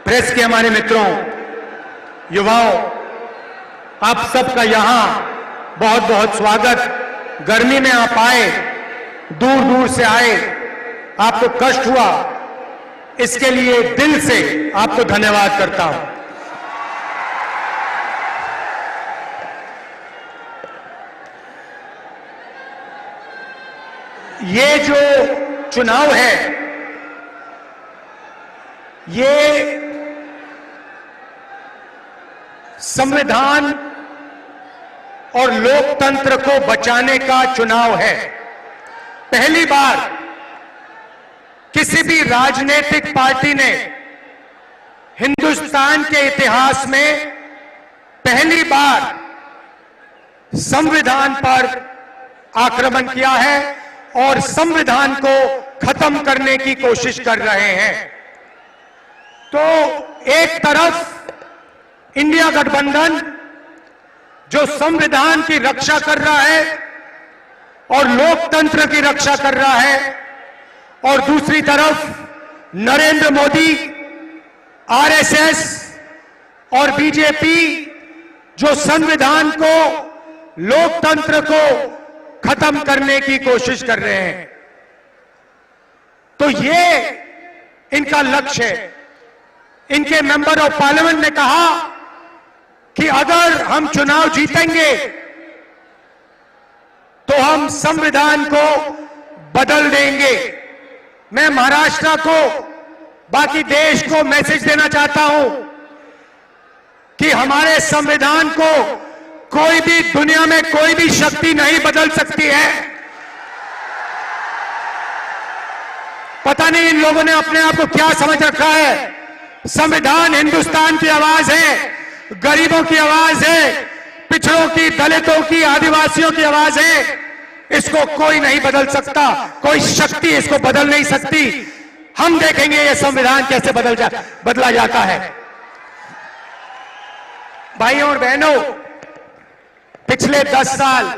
Press के हमारे मित्रों, युवाओं, आप सबका यहां बहुत बहुत स्वागत। गर्मी में आप आए, दूर दूर से आए, आपको कष्ट हुआ, इसके लिए दिल से आपको धन्यवाद करता हूं। ये जो चुनाव है, ये संविधान और लोकतंत्र को बचाने का चुनाव है। पहली बार किसी भी राजनीतिक पार्टी ने हिंदुस्तान के इतिहास में पहली बार संविधान पर आक्रमण किया है और संविधान को खत्म करने की कोशिश कर रहे हैं। तो एक तरफ इंडिया गठबंधन जो संविधान की रक्षा कर रहा है और लोकतंत्र की रक्षा कर रहा है, और दूसरी तरफ नरेंद्र मोदी, आरएसएस और बीजेपी जो संविधान को, लोकतंत्र को खत्म करने की कोशिश कर रहे हैं। तो ये इनका लक्ष्य है। इनके मेंबर ऑफ पार्लियामेंट ने कहा कि अगर हम चुनाव जीतेंगे तो हम संविधान को बदल देंगे। मैं महाराष्ट्र को, बाकी देश को मैसेज देना चाहता हूं कि हमारे संविधान को कोई भी, दुनिया में कोई भी शक्ति नहीं बदल सकती है। पता नहीं इन लोगों ने अपने आप को क्या समझ रखा है। संविधान हिंदुस्तान की आवाज है, गरीबों की आवाज है, पिछड़ों की, दलितों की, आदिवासियों की आवाज है। इसको कोई नहीं बदल सकता, कोई शक्ति इसको बदल नहीं सकती। हम देखेंगे ये संविधान कैसे बदला जाता है। भाइयों और बहनों, पिछले 10 साल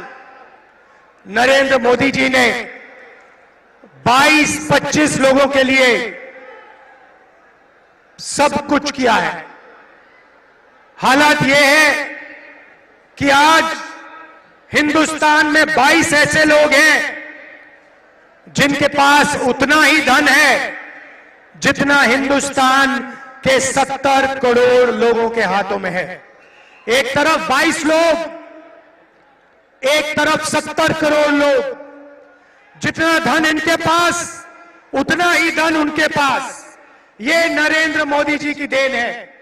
नरेंद्र मोदी जी ने 22-25 लोगों के लिए सब कुछ किया है। हालात यह है कि आज हिंदुस्तान में 22 ऐसे लोग हैं जिनके पास उतना ही धन है जितना हिंदुस्तान के 70 करोड़ लोगों के हाथों में है। एक तरफ 22 लोग, एक तरफ 70 करोड़ लोग। जितना धन इनके पास, उतना ही धन उनके पास। ये नरेंद्र मोदी जी की देन है।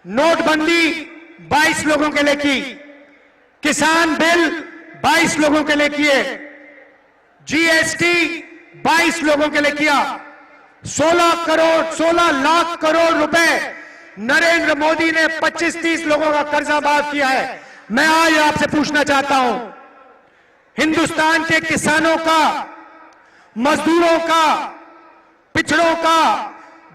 नोटबंदी 22 लोगों के लिए की, किसान बिल 22 लोगों के लिए किए, जीएसटी 22 लोगों के लिए किया। 16 लाख करोड़ रुपए नरेंद्र मोदी ने 25-30 लोगों का कर्जा माफ किया है। मैं आज आपसे पूछना चाहता हूं, हिंदुस्तान के किसानों का, मजदूरों का, पिछड़ों का,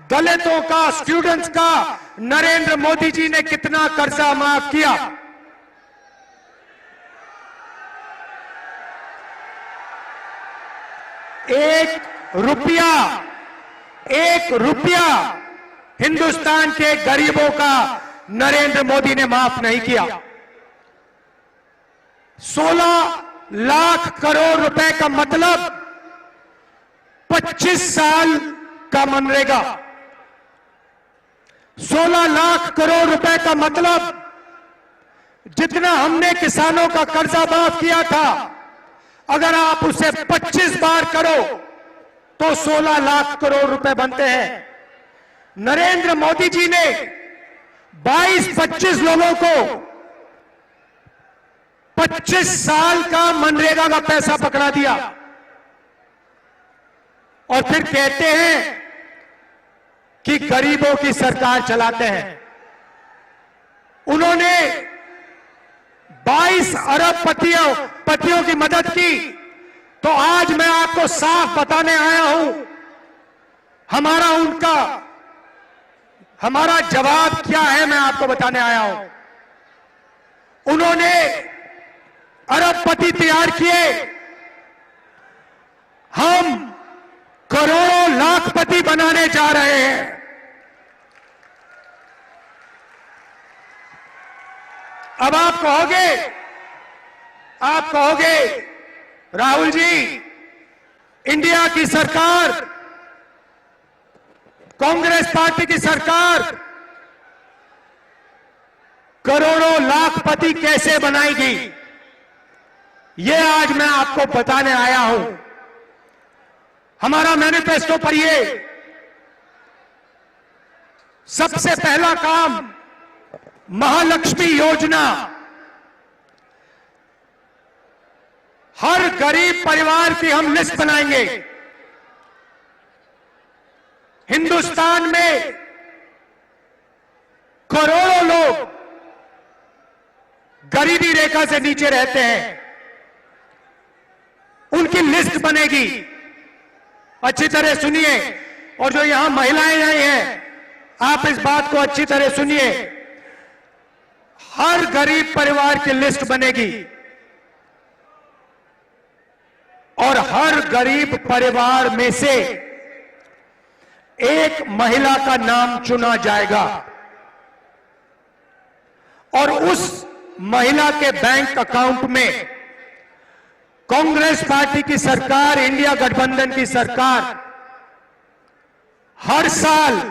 दलितों का, स्टूडेंट्स का नरेंद्र मोदी जी ने कितना कर्जा माफ किया? एक रुपया हिंदुस्तान के गरीबों का नरेंद्र मोदी ने माफ नहीं किया। 16 लाख करोड़ रुपए का मतलब 25 साल का मनरेगा। 16 लाख करोड़ रुपए का मतलब जितना हमने किसानों का कर्जा माफ किया था, अगर आप उसे 25 बार करो तो 16 लाख करोड़ रुपए बनते हैं। नरेंद्र मोदी जी ने 22-25 लोगों को 25 साल का मनरेगा का पैसा पकड़ा दिया और फिर कहते हैं कि गरीबों की सरकार चलाते हैं। उन्होंने 22 अरब पतियों की मदद की। तो आज मैं आपको साफ बताने आया हूं, हमारा जवाब क्या है, मैं आपको बताने आया हूं। उन्होंने अरबपति तैयार किए, हम करोड़ों लाखपति बनाने जा रहे हैं। अब आप कहोगे राहुल जी, इंडिया की सरकार, कांग्रेस पार्टी की सरकार करोड़ों लाखपति कैसे बनाएगी? यह आज मैं आपको बताने आया हूं। हमारा मैनिफेस्टो पढ़िए। सबसे पहला काम, महालक्ष्मी योजना। हर गरीब परिवार की हम लिस्ट बनाएंगे। हिंदुस्तान में करोड़ों लोग गरीबी रेखा से नीचे रहते हैं, उनकी लिस्ट बनेगी। अच्छी तरह सुनिए, और जो यहां महिलाएं आई हैं, आप इस बात को अच्छी तरह सुनिए। हर गरीब परिवार की लिस्ट बनेगी और हर गरीब परिवार में से एक महिला का नाम चुना जाएगा और उस महिला के बैंक अकाउंट में कांग्रेस पार्टी की सरकार, इंडिया गठबंधन की सरकार हर साल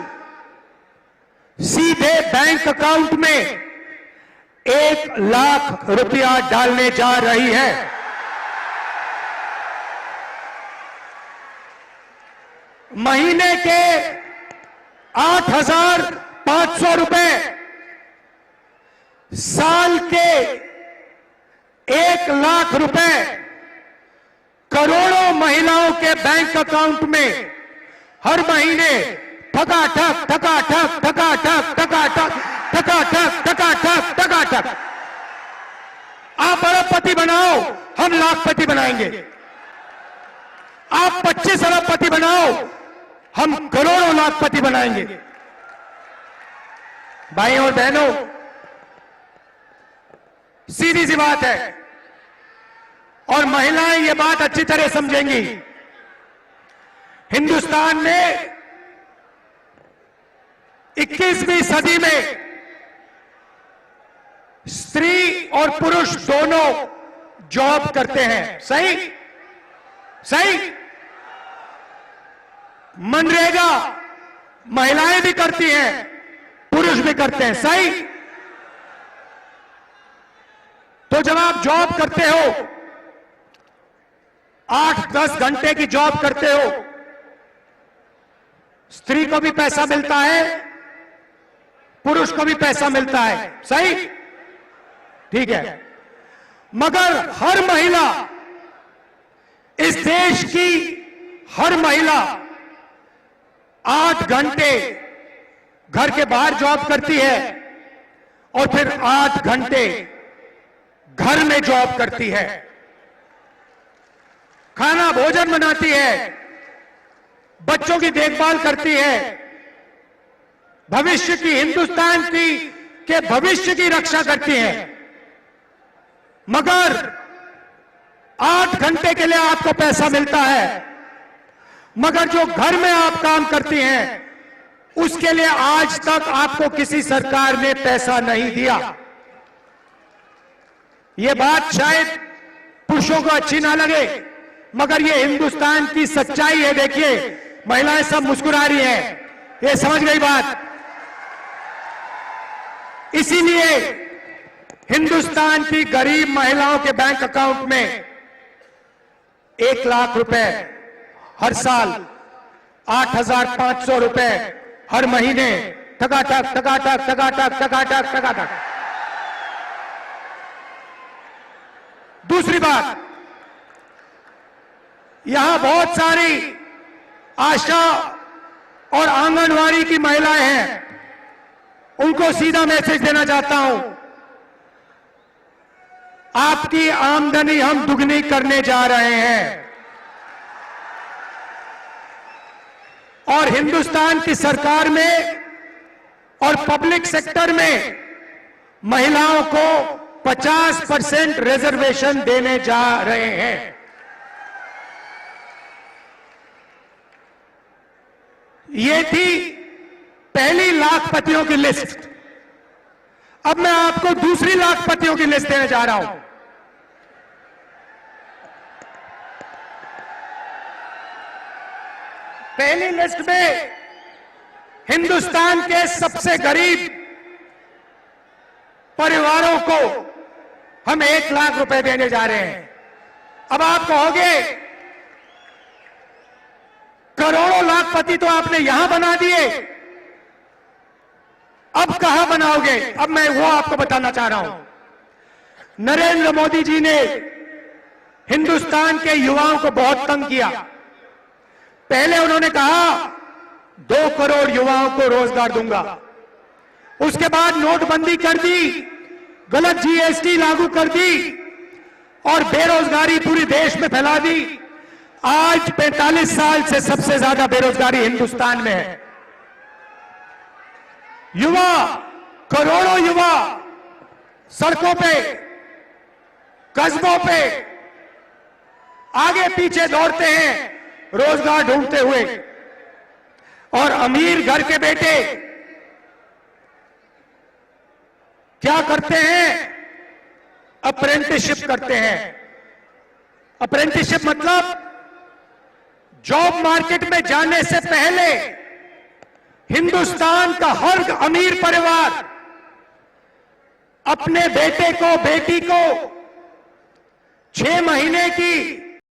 सीधे बैंक अकाउंट में 1 लाख रुपया डालने जा रही है। महीने के 8,500 रुपए, साल के 1 लाख रुपए करोड़ों महिलाओं के बैंक अकाउंट में हर महीने ठकाठक ठकाठक ठकाठक ठकाठक ठकाठक ठकाठक ठकाठक। आप अरबपति बनाओ, हम लाखपति बनाएंगे। आप 25 अरबपति बनाओ, हम करोड़ों लाखपति बनाएंगे। भाइयों और बहनों, सीधी सी बात है और महिलाएं ये बात अच्छी तरह समझेंगी। हिंदुस्तान में 21वीं सदी में स्त्री और पुरुष दोनों जॉब करते हैं। सही सही। मनरेगा महिलाएं भी करती हैं, पुरुष भी करते हैं। सही। तो जब आप जॉब करते हो, 8-10 घंटे की जॉब करते हो, स्त्री को भी पैसा मिलता है, पुरुष को भी पैसा मिलता है। सही, ठीक है। मगर हर महिला, इस देश की हर महिला 8 घंटे घर के बाहर जॉब करती है और फिर 8 घंटे घर में जॉब करती है। खाना भोजन बनाती है, बच्चों की देखभाल करती है, भविष्य की, हिंदुस्तान की के भविष्य की रक्षा करती है। मगर 8 घंटे के लिए आपको पैसा मिलता है, मगर जो घर में आप काम करती हैं उसके लिए आज तक आपको किसी सरकार ने पैसा नहीं दिया। यह बात शायद पुरुषों को अच्छी ना लगे, मगर यह हिंदुस्तान की सच्चाई है। देखिए, महिलाएं सब मुस्कुरा रही हैं, ये समझ गई बात। इसीलिए हिंदुस्तान की गरीब महिलाओं के बैंक अकाउंट में 1 लाख रुपए हर साल, 8,500 रुपए हर महीने, ठकाठक ठकाठक ठकाठक ठकाठक ठकाठक। दूसरी बात, यहां बहुत सारी आशा और आंगनवाड़ी की महिलाएं हैं, उनको सीधा मैसेज देना चाहता हूं, आपकी आमदनी हम दुगनी करने जा रहे हैं और हिंदुस्तान की सरकार में और पब्लिक सेक्टर में महिलाओं को 50% रिजर्वेशन देने जा रहे हैं। ये थी पहली लाखपतियों की लिस्ट। अब मैं आपको दूसरी लाखपतियों की लिस्ट देने जा रहा हूं। पहली लिस्ट में हिंदुस्तान के सबसे गरीब परिवारों को हम 1 लाख रुपए देने जा रहे हैं। अब आप कहोगे करोड़ों लाखपति तो आपने यहां बना दिए, अब कहां बनाओगे? अब मैं वो आपको बताना चाह रहा हूं। नरेंद्र मोदी जी ने हिंदुस्तान के युवाओं को बहुत तंग किया। पहले उन्होंने कहा 2 करोड़ युवाओं को रोजगार दूंगा, उसके बाद नोटबंदी कर दी, गलत जीएसटी लागू कर दी और बेरोजगारी पूरी देश में फैला दी। आज 45 साल से सबसे ज्यादा बेरोजगारी हिंदुस्तान में है। युवा, करोड़ों युवा सड़कों पे, कस्बों पे आगे पीछे दौड़ते हैं रोजगार ढूंढते हुए, और अमीर घर के बेटे क्या करते हैं? अप्रेंटिसशिप करते हैं। अप्रेंटिसशिप मतलब जॉब मार्केट में जाने से पहले हिंदुस्तान का हर अमीर परिवार अपने बेटे को, बेटी को 6 महीने की